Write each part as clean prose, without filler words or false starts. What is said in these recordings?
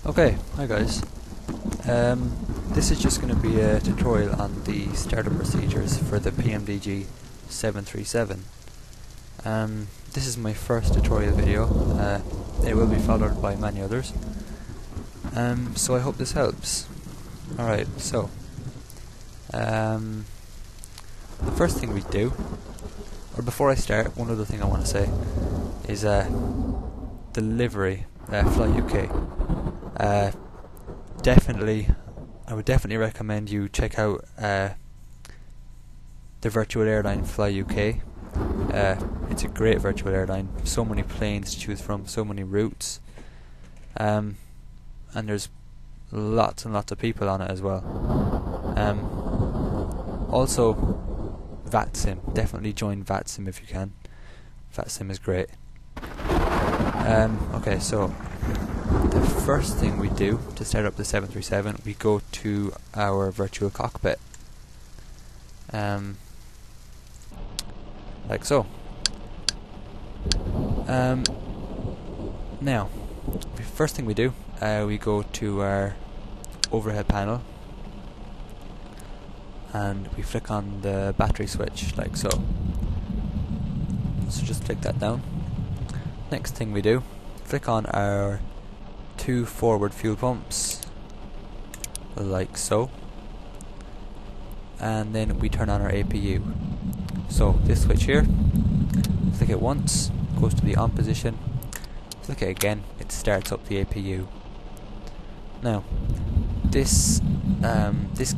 Okay, hi guys. This is just going to be a tutorial on the startup procedures for the PMDG 737. This is my first tutorial video. It will be followed by many others. So I hope this helps. Alright, so the first thing we do, or before I start, one other thing I want to say is the livery, Fly UK. I would definitely recommend you check out the virtual airline Fly UK. It's a great virtual airline. So many planes to choose from, so many routes, and there's lots and lots of people on it as well. Also, VATSIM. Definitely join VATSIM if you can. VATSIM is great. Okay, so the first thing we do to start up the 737, we go to our virtual cockpit. Like so. Now, first thing we do, we go to our overhead panel and we flick on the battery switch, like so. So just flick that down. Next thing we do, flick on our two forward fuel pumps, like so, and then we turn on our APU. So this switch here, flick it once, goes to the on position, flick it again, it starts up the APU. Now this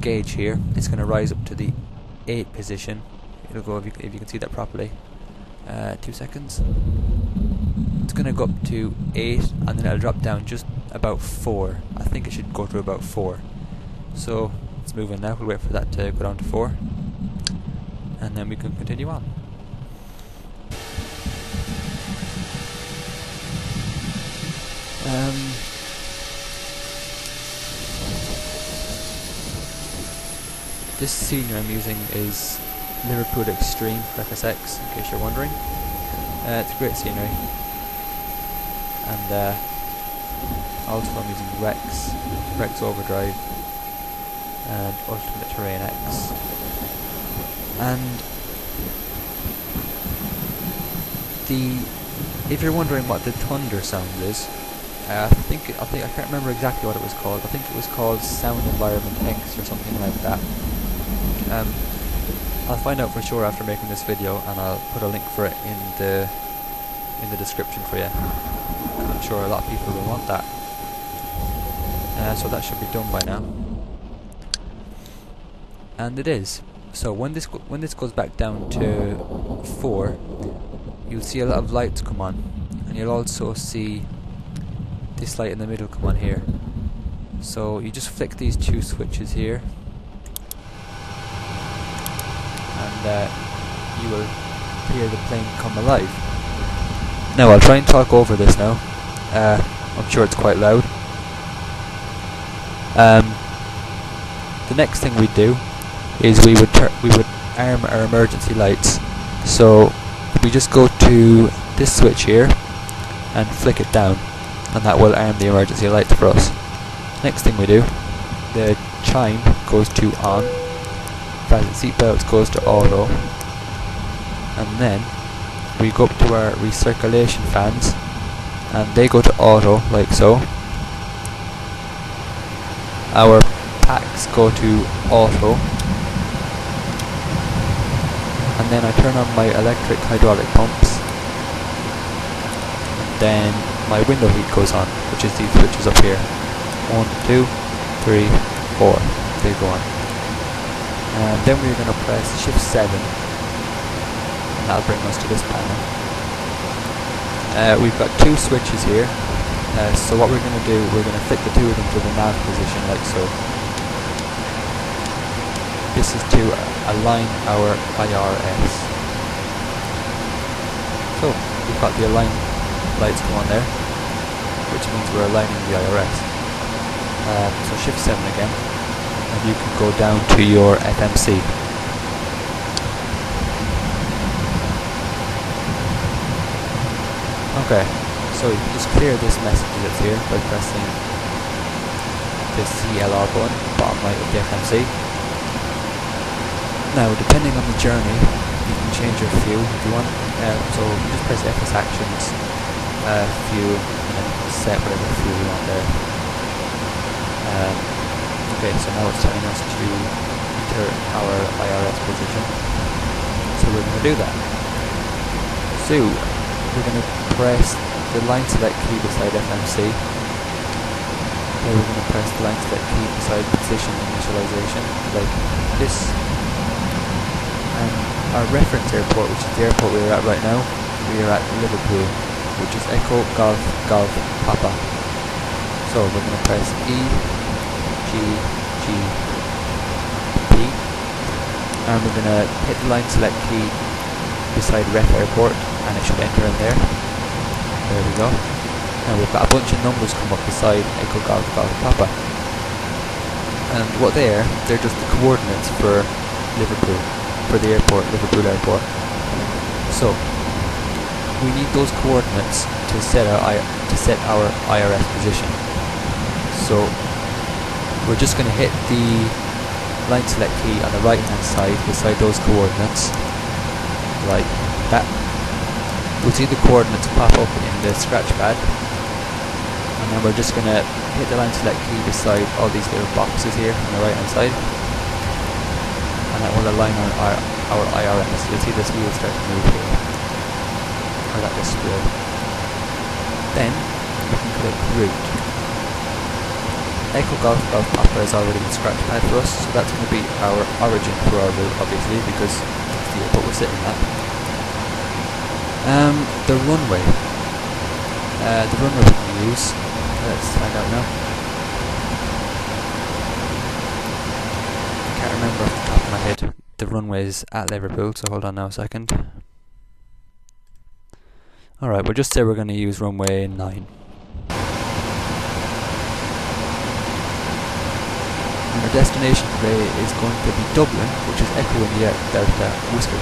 gauge here is going to rise up to the 8 position. It'll go, if you can see that properly. 2 seconds. It's going to go up to 8 and then it'll drop down just about 4. I think it should go to about 4. So it's moving now. We'll wait for that to go down to 4 and then we can continue on. This scenery I'm using is Liverpool Extreme for FSX, in case you're wondering. It's a great scenery. And also I'm using Rex Overdrive and Ultimate Terrain X. And if you're wondering what the thunder sound is, I can't remember exactly what it was called. I think it was called Sound Environment X or something like that. I'll find out for sure after making this video, and I'll put a link for it in the description for you. I'm sure a lot of people will want that. So that should be done by now. And it is. So when this goes back down to 4, you'll see a lot of lights come on, and you'll also see this light in the middle come on here. So you just flick these 2 switches here, and you will hear the plane come alive. Now I'll try and talk over this now. I'm sure it's quite loud. The next thing we'd do is we would arm our emergency lights. So we just go to this switch here and flick it down, and that will arm the emergency lights for us. Next thing we do, the chime goes to on, fasten seatbelts goes to auto, and then we go up to our recirculation fans and they go to auto, like so. Our packs go to auto, and then I turn on my electric hydraulic pumps, and then my window heat goes on, which is these switches up here. 1, 2, 3, 4. They go on. And then we're going to press shift 7, and that'll bring us to this panel. We've got 2 switches here, so what we're going to do, we're going to flick the 2 of them to the nav position, like so. This is to align our IRS. So we've got the align lights go on there, which means we're aligning the IRS. So shift 7 again, and you can go down to your FMC. Okay, so you can just clear this message that's here by pressing the CLR button, bottom right of the FMC. Now, depending on the journey, you can change your fuel if you want. So you just press FS Actions, fuel, and then set whatever fuel you want there. Okay, so now it's telling us to enter our IRS position. So we're going to do that. So we're going to press the line select key beside FMC. Then we're going to press the line select key beside position initialization, like this. And our reference airport, which is the airport we're at right now, we are at Liverpool, which is Echo Golf Golf Papa. So we're going to press E, G, G, P, and we're going to hit the line select key beside Ref Airport, and it should enter in there. There we go. Now we've got a bunch of numbers come up beside Echo Golf Golf Papa, and what they're just the coordinates for Liverpool, for the airport, Liverpool Airport. So we need those coordinates to set our IRS position. So we're just going to hit the line select key on the right hand side beside those coordinates, like that. We'll see the coordinates pop up in the scratch pad, and then we're just going to hit the line select key beside all these little boxes here on the right hand side, and that will align our IRS. You'll see this wheel start to move here, or that this wheel. Then we can click route. Echo Golf Golf Papa is already in scratch pad for us, so that's going to be our origin for our route, obviously, because that's the airport we're sitting at. The runway. The runway we can use. Let's find out now. I can't remember off the top of my head the runways at Liverpool, so hold on now a second. Alright, we'll just say we're going to use runway 9. And our destination today is going to be Dublin, which is Echo India Delta Whiskey.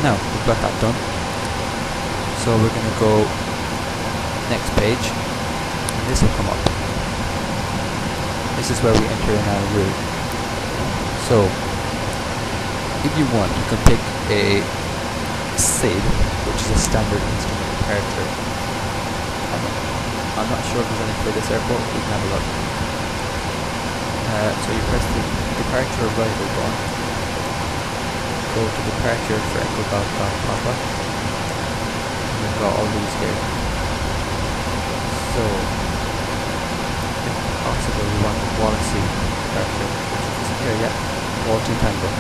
Now, we've got that done. So we're going to go next page, and this will come up. This is where we enter in our route. So, if you want, you can pick a SID, which is a standard instrument departure. I'm not sure if there's any for this airport, we can have a look. So you press the departure arrival button, go to departure for Echo Golf Golf Papa, and we've got all these here. So, if possible, we want the Wallasey departure, which isn't here yet, Wallasey Tango.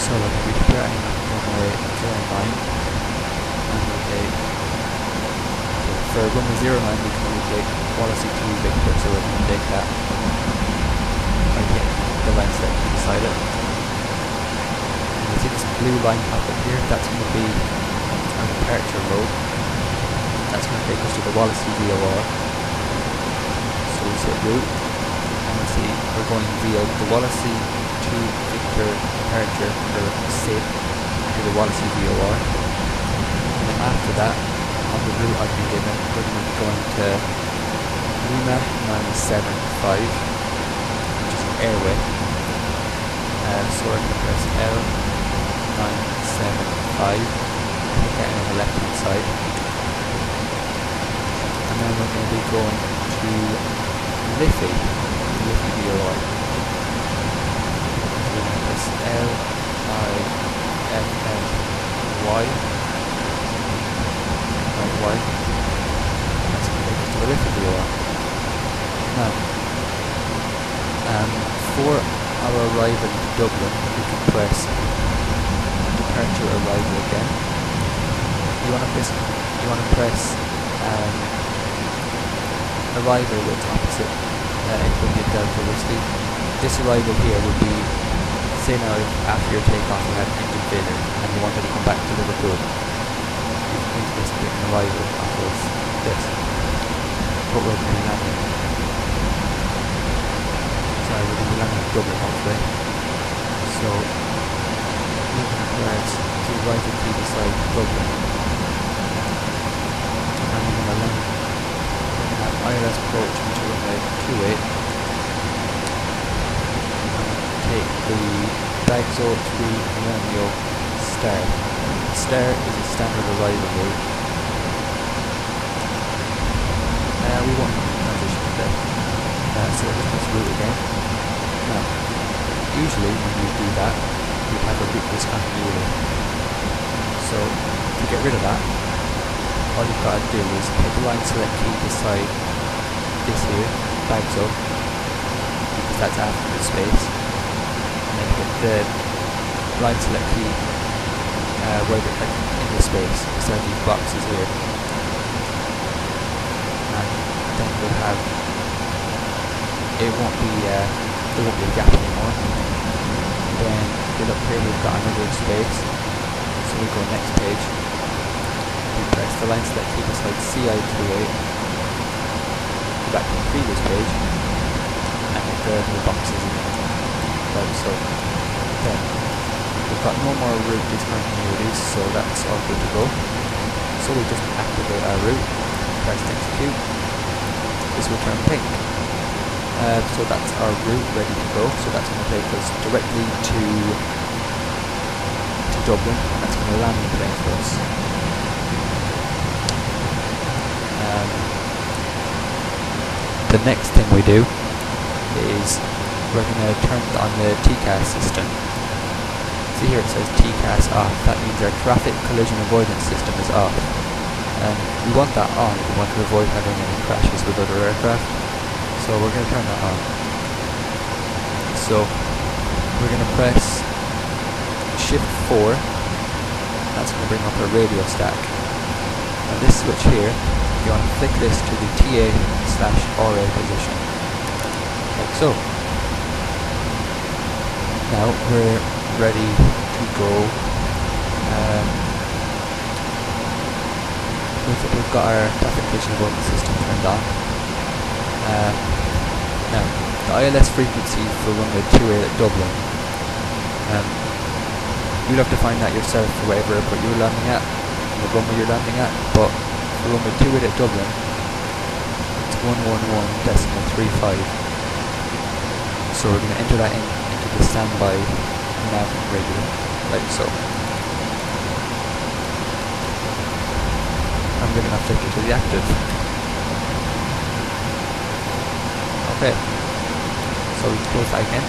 So like we departing runway 09, and we take, for runway 09 we can only take Wallasey 2 Victor, so we're going to take that right here, the line set beside it. And you see this blue line pop up here, that's going to be our departure road. That's going to take us to the Wallasey VOR. So we say route, and we see we're going via the Wallasey 2 Victor departure for SID to the Wallasey VOR. And then after that, on the route I've been given, we're going to be going to Lima 975, which is an airway. So we're going to press L975, hit that on the left hand side. And then we're going to be going to Liffey VOR. L-I-F-F-Y, that's going to take us to the Liffey VOR. Now, for our arrival in Dublin, we can press departure arrival again. You want to press arrival with opposite Echo India Delta Whiskey. This arrival here would be, say now if after your takeoff you had engine failure and you wanted to come back to Liverpool, you can use this to get an arrival off of this. But we're going to be landing. Sorry, we're going to be landing in Dublin hopefully. So we're going to press the arrival key beside Dublin. ILS approach into runway 28. Take the Bagso 3 Romeo Star. Star is a standard arrival route. We won't transition today. So we'll just press route again. Now, usually when you do that, you have a route discontinuity. So to get rid of that, all you've got to do is hit the line select key beside this here, Bagso, because that's after the space, and then hit the line select key right in the space beside these boxes here, and then we'll have it won't be a gap anymore. Then look here, we've got another space, so we go next page. We press the line select key beside CI28, go back to the previous page, and hit the boxes again. Right, so then we've got no more route discontinuities, so that's all good to go. So we just activate our route, press execute. This will turn pink. So that's our route ready to go. So that's going to take us directly to Dublin, and that's going to land the plane for us. The next thing we do is we're going to turn on the TCAS system. See here it says TCAS off. That means our traffic collision avoidance system is off. We want that on. We want to avoid having any crashes with other aircraft. So we're going to turn that on. So we're going to press Shift 4. That's going to bring up our radio stack. And this switch here, you want to flick this to the TA/RA position, like so. Now we're ready to go. We've got our traffic collision avoidance system turned on. Now, the ILS frequency for runway 28 at Dublin, you'll have to find that yourself for whatever airport you're landing at, and the runway you're landing at, but for runway 28 at Dublin, it's 111.35. So we're going to enter that into the standby nav radio, like so. I'm going to flick it to the active. Okay, so we close that again.